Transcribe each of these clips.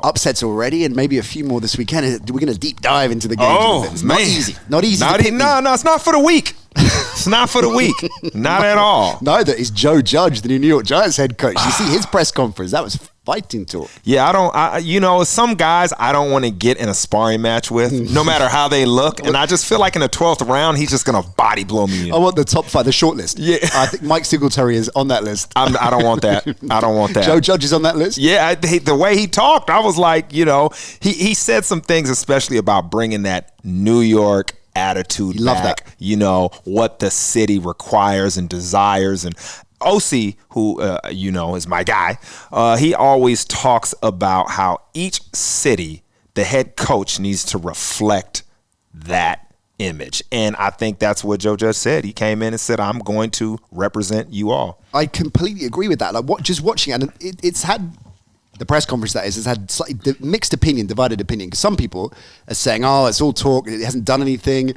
Upsets already, and maybe a few more this weekend. We're going to deep dive into the game. It's man. not easy. Not easy. No, it's not for the weak. It's not for the weak. Not at all. Neither is Joe Judge, the new New York Giants head coach. You see his press conference. That was fighting talk. Yeah, some guys I don't want to get in a sparring match with, no matter how they look. And I just feel like in the 12th round, he's just going to body blow me in. I want the top 5, the short list. Yeah. I think Mike Singletary is on that list. I don't want that. I don't want that. Joe Judge is on that list? Yeah, the way he talked, I was like, he said some things, especially about bringing that New York attitude back. That. What the city requires and desires. And OC, who, is my guy, he always talks about how each city, the head coach needs to reflect that image. And I think that's what Joe Judge said. He came in and said, I'm going to represent you all. I completely agree with that. Just watching it, and it's had the press conference, that is, has had slightly mixed opinion, divided opinion. Because some people are saying, it's all talk, it hasn't done anything.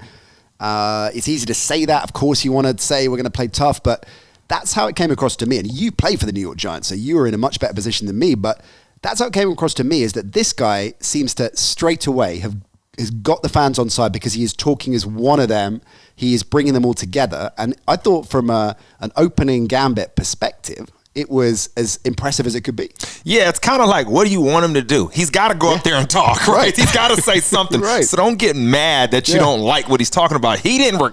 It's easy to say that. Of course, you want to say we're going to play tough, but that's how it came across to me. And you play for the New York Giants, so you were in a much better position than me. But that's how it came across to me, is that this guy seems to straight away has got the fans on side because he is talking as one of them. He is bringing them all together. And I thought from an opening gambit perspective, it was as impressive as it could be. Yeah, it's kind of like, what do you want him to do? He's got to go up there and talk, right? He's got to say something. Right. So don't get mad that you don't like what he's talking about. He didn't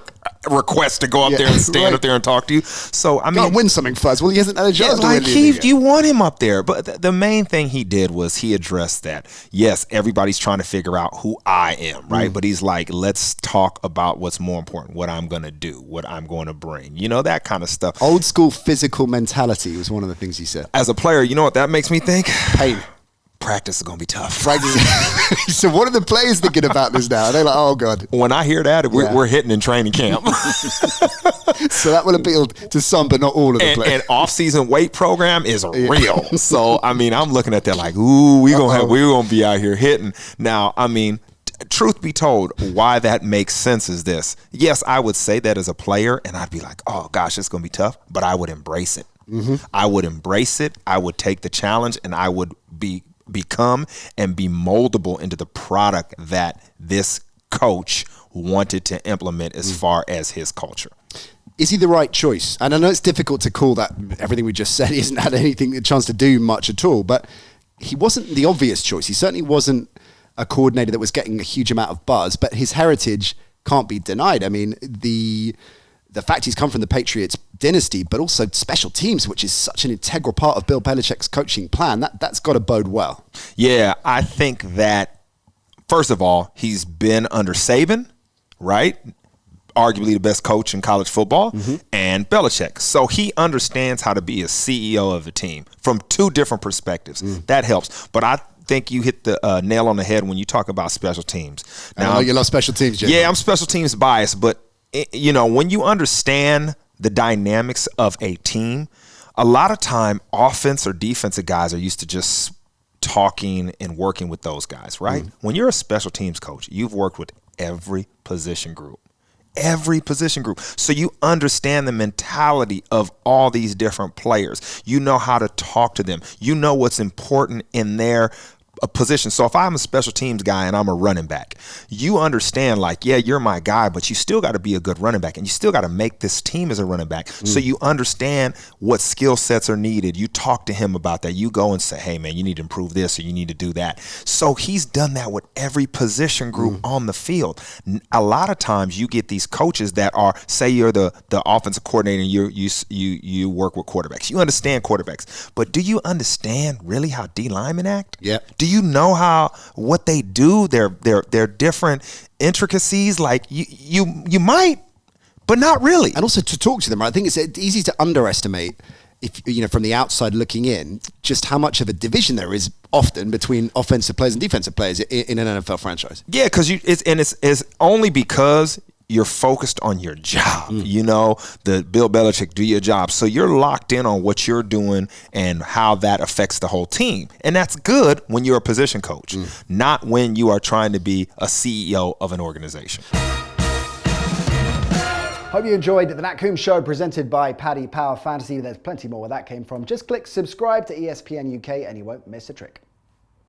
request to go up there and stand up there and talk to you. So, I mean, gotta win something first. Well, he hasn't had a chance to win anything. You want him up there. But the main thing he did was he addressed that. Yes, everybody's trying to figure out who I am, right? But he's like, let's talk about what's more important, what I'm going to do, what I'm going to bring. That kind of stuff. Old school physical mentality was one of the things he said. As a player, you know what that makes me think? Pain. Practice is going to be tough. So what are the players thinking about this now? Are they like, oh, God? When I hear that, we're hitting in training camp. So that will appeal to some, but not all of the players. And off-season weight program is real. So, I mean, I'm looking at that like, ooh, we're going to be out here hitting. Now, I mean, truth be told, why that makes sense is this. Yes, I would say that as a player, and I'd be like, oh, gosh, it's going to be tough, but I would embrace it. I would embrace it. I would take the challenge, and I would become and be moldable into the product that this coach wanted to implement as far as his culture. Is he the right choice? And I know it's difficult to call that. Everything we just said, he hasn't had a chance to do much at all, but he wasn't the obvious choice. He certainly wasn't a coordinator that was getting a huge amount of buzz, but his heritage can't be denied. I mean, the fact he's come from the Patriots dynasty, but also special teams, which is such an integral part of Bill Belichick's coaching plan, that's got to bode well. Yeah, I think that, first of all, he's been under Saban, right? Arguably the best coach in college football, and Belichick. So he understands how to be a CEO of a team from two different perspectives. That helps. But I think you hit the nail on the head when you talk about special teams. Now, I know you love special teams, Jay. Yeah, I'm special teams biased, but when you understand the dynamics of a team, a lot of time offense or defensive guys are used to just talking and working with those guys, right? When you're a special teams coach, you've worked with every position group. So you understand the mentality of all these different players. You know how to talk to them. You know what's important in their position. So if I'm a special teams guy and I'm a running back, you understand, like, yeah, you're my guy, but you still got to be a good running back, and you still got to make this team as a running back. So you understand what skill sets are needed. You talk to him about that. You go and say, hey, man, you need to improve this or you need to do that. So he's done that with every position group on the field. A lot of times you get these coaches that are, say you're the offensive coordinator and you work with quarterbacks. You understand quarterbacks, but do you understand really how D linemen act? Yeah. Do you know what they do? Their different intricacies. Like you might, but not really. And also to talk to them. I think it's easy to underestimate, if from the outside looking in, just how much of a division there is often between offensive players and defensive players in an NFL franchise. Yeah, because it's only because you're focused on your job. The Bill Belichick, do your job. So you're locked in on what you're doing and how that affects the whole team. And that's good when you're a position coach, not when you are trying to be a CEO of an organization. Hope you enjoyed the Nat Coombs Show presented by Paddy Power Fantasy. There's plenty more where that came from. Just click subscribe to ESPN UK and you won't miss a trick.